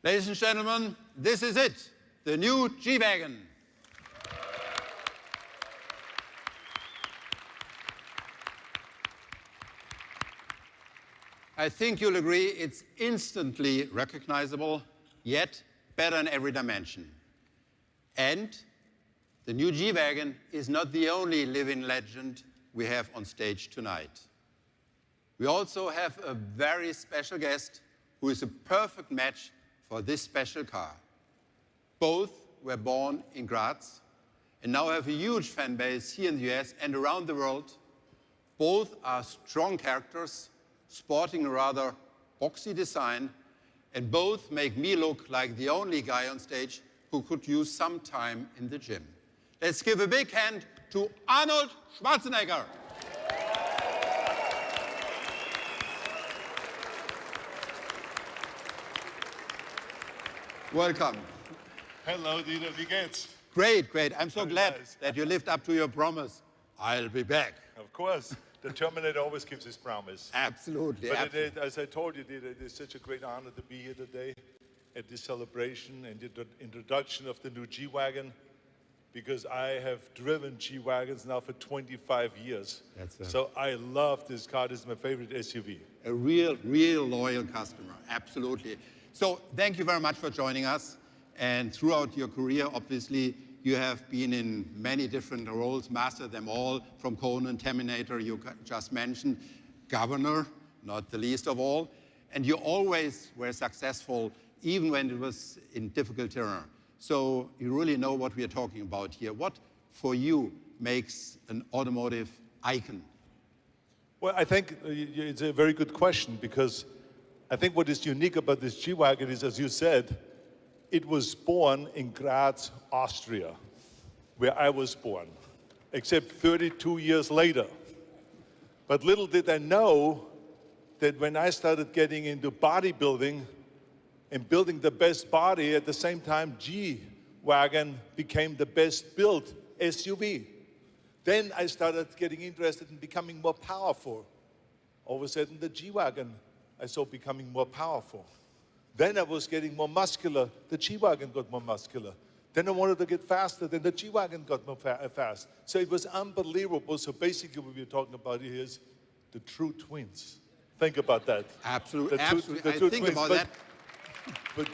Ladies and gentlemen, this is it, the new G-Wagen. I think you'll agree it's instantly recognizable, yet better in every dimension. And the new G-Wagen is not the only living legend we have on stage tonight. We also have a very special guest who is a perfect match for this special car. Both were born in Graz and now have a huge fan base here in the US and around the world. Both are strong characters, sporting a rather boxy design, and both make me look like the only guy on stage who could use some time in the gym. Let's give a big hand to Arnold Schwarzenegger. Welcome. Hello, Dieter, wie geht's? Great, great. I'm so glad nice. that you lived up to your promise. I'll be back. Of course. The Terminator always keeps his promise. Absolutely. But absolutely. as I told you, Dieter, it is such a great honor to be here today at this celebration and the introduction of the new G-Wagen, because I have driven G-Wagons now for 25 years. So I love this car. This is my favorite SUV. A real loyal customer. Absolutely. So thank you very much for joining us. And throughout your career, obviously, you have been in many different roles, mastered them all, from Conan, Terminator, you just mentioned, governor, not the least of all. And you always were successful, even when it was in difficult terrain. So you really know what we are talking about here. What, for you, makes an automotive icon? Well, I think it's a very good question, because I think what is unique about this G-Wagen is, as you said, it was born in Graz, Austria, where I was born, except 32 years later. But little did I know that when I started getting into bodybuilding and building the best body, at the same time, G-Wagen became the best built SUV. Then I started getting interested in becoming more powerful. All of a sudden, the G-Wagen I saw becoming more powerful. Then I was getting more muscular. The G-Wagen got more muscular. Then I wanted to get faster. Then the G-Wagen got more fast. So it was unbelievable. So basically what we're talking about here is the true twins. Think about that. Absolutely. The I two think twins. about that. But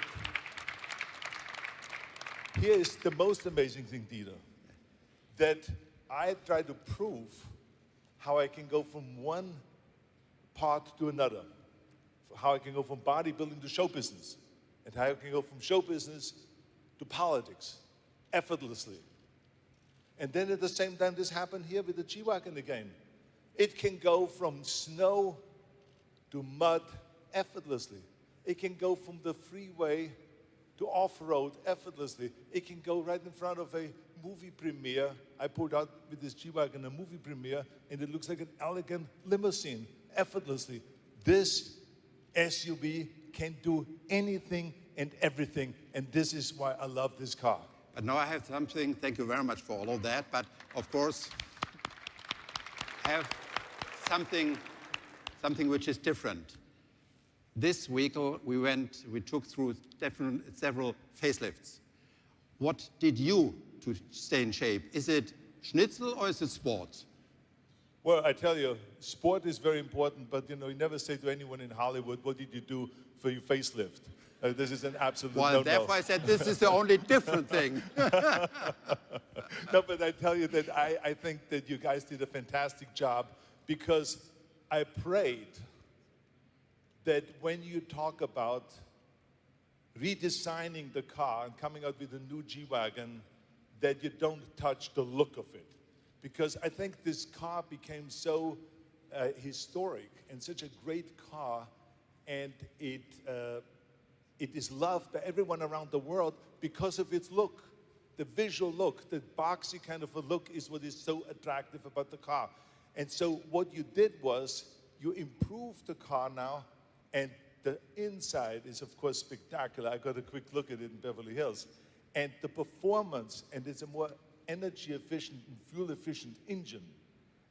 here is the most amazing thing, Dieter, that I try to prove how I can go from one part to another. How I can go from bodybuilding to show business, and how I can go from show business to politics, effortlessly. And then at the same time, this happened here with the G-Wagen again. It can go from snow to mud effortlessly. It can go from the freeway to off-road effortlessly. It can go right in front of a movie premiere. I pulled out with this G-Wagen a movie premiere, and it looks like an elegant limousine effortlessly. This SUV can do anything and everything, and this is why I love this car. But now I have something, thank you very much for all of that, but of course, I have something which is different. This vehicle, we took through several facelifts. What did you to stay in shape? Is it schnitzel or is it sport? Well, I tell you, sport is very important, but you never say to anyone in Hollywood, what did you do for your facelift? This is an absolute no-no. Well, therefore I said this is the only different thing. No, but I tell you that I think that you guys did a fantastic job, because I prayed that when you talk about redesigning the car and coming out with a new G-Wagen, that you don't touch the look of it. Because I think this car became so historic and such a great car, and it is loved by everyone around the world because of its look. The visual look, the boxy kind of a look is what is so attractive about the car. And so what you did was you improved the car now, and the inside is of course spectacular. I got a quick look at it in Beverly Hills. And the performance, and it's a more energy efficient and fuel efficient engine,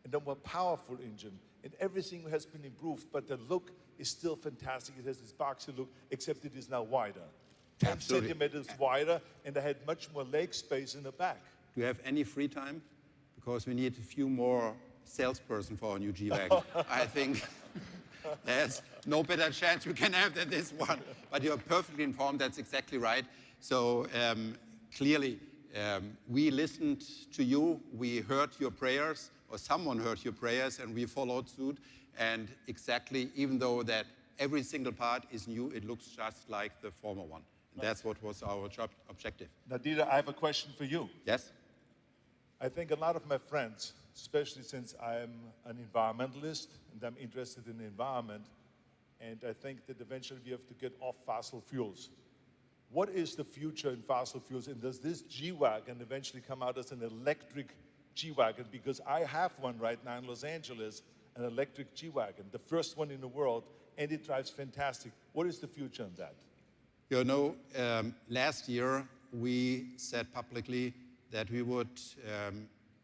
and a more powerful engine, and everything has been improved, but the look is still fantastic. It has this boxy look, except it is now wider. 10 Absolutely. centimeters wider, and I had much more leg space in the back. Do you have any free time? Because we need a few more salesperson for our new G-Wagon. I think there's no better chance we can have than this one. But you're perfectly informed, that's exactly right. So clearly, we listened to you, we heard your prayers, or someone heard your prayers, and we followed suit. And exactly, even though that every single part is new, it looks just like the former one. And that's what was our objective. Now, Dieter, I have a question for you. Yes? I think a lot of my friends, especially since I'm an environmentalist and I'm interested in the environment, and I think that eventually we have to get off fossil fuels. What is the future in fossil fuels, and does this G-Wagon eventually come out as an electric G-Wagon? Because I have one right now in Los Angeles, an electric G-Wagon, the first one in the world, and it drives fantastic. What is the future on that? You know, last year we said publicly that we would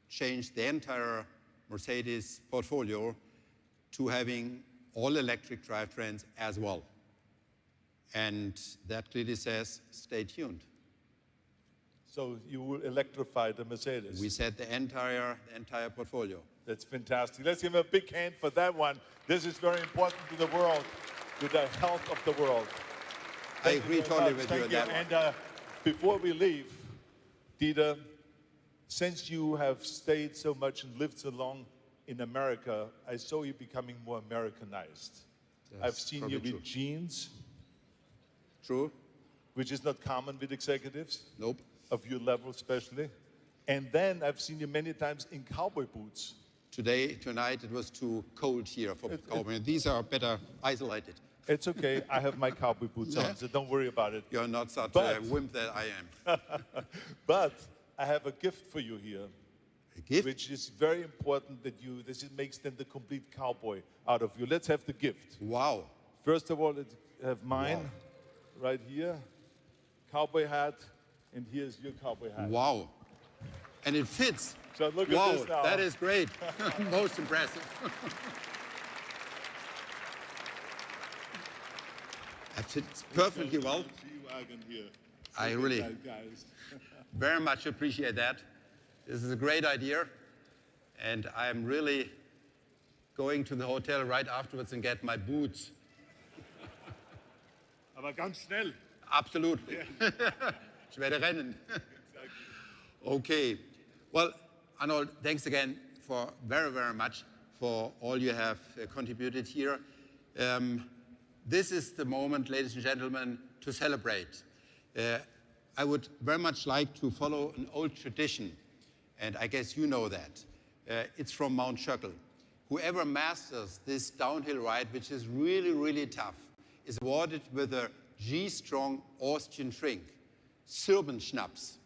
change the entire Mercedes portfolio to having all electric drivetrains as well. And that clearly says, stay tuned. So you will electrify the Mercedes? We said the entire portfolio. That's fantastic. Let's give him a big hand for that one. This is very important to the world, to the health of the world. I agree totally with you on that one. And before we leave, Dieter, since you have stayed so much and lived so long in America, I saw you becoming more Americanized. I've seen you with jeans. True. Which is not common with executives. Nope. Of your level especially. And then I've seen you many times in cowboy boots. Tonight it was too cold here for cowboy. These are better isolated. It's okay, I have my cowboy boots on, so don't worry about it. You're not such a wimp that I am. But I have a gift for you here. A gift? Which is very important that this makes then the complete cowboy out of you. Let's have the gift. Wow. First of all, let's have mine right here. Cowboy hat, and here's your cowboy hat. Wow. And it fits. So look wow, at this now. That is great. Most impressive. That fits perfectly well. I really very much appreciate that. This is a great idea. And I'm really going to the hotel right afterwards and get my boots. Aber ganz schnell. Absolutely. Ich werde rennen. Okay. Well, Arnold, thanks again for very, very much for all you have contributed here. This is the moment, ladies and gentlemen, to celebrate. I would very much like to follow an old tradition, and I guess you know that. It's from Mount Schöckel. Whoever masters this downhill ride, which is really, really tough, is awarded with a G-strong Austrian drink, Sirbenschnaps.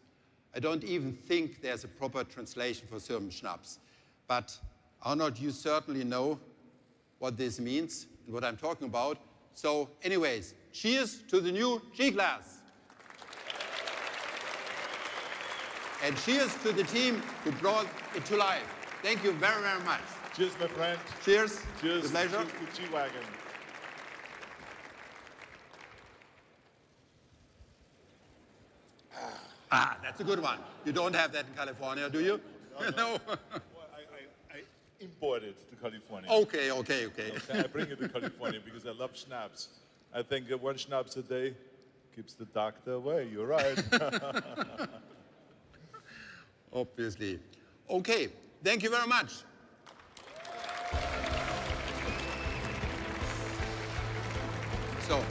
I don't even think there's a proper translation for Sirbenschnaps. But Arnold, you certainly know what this means and what I'm talking about. So anyways, cheers to the new G-Class. And cheers to the team who brought it to life. Thank you very, very much. Cheers, my friend. Cheers. Cheers. The pleasure. Cheers to G-Wagon. Ah, that's a good one. You don't have that in California, do you? No. Well, I imported to California. Okay. I bring it to California because I love schnapps. I think that one schnapps a day keeps the doctor away. You're right. Obviously. Okay, thank you very much. So,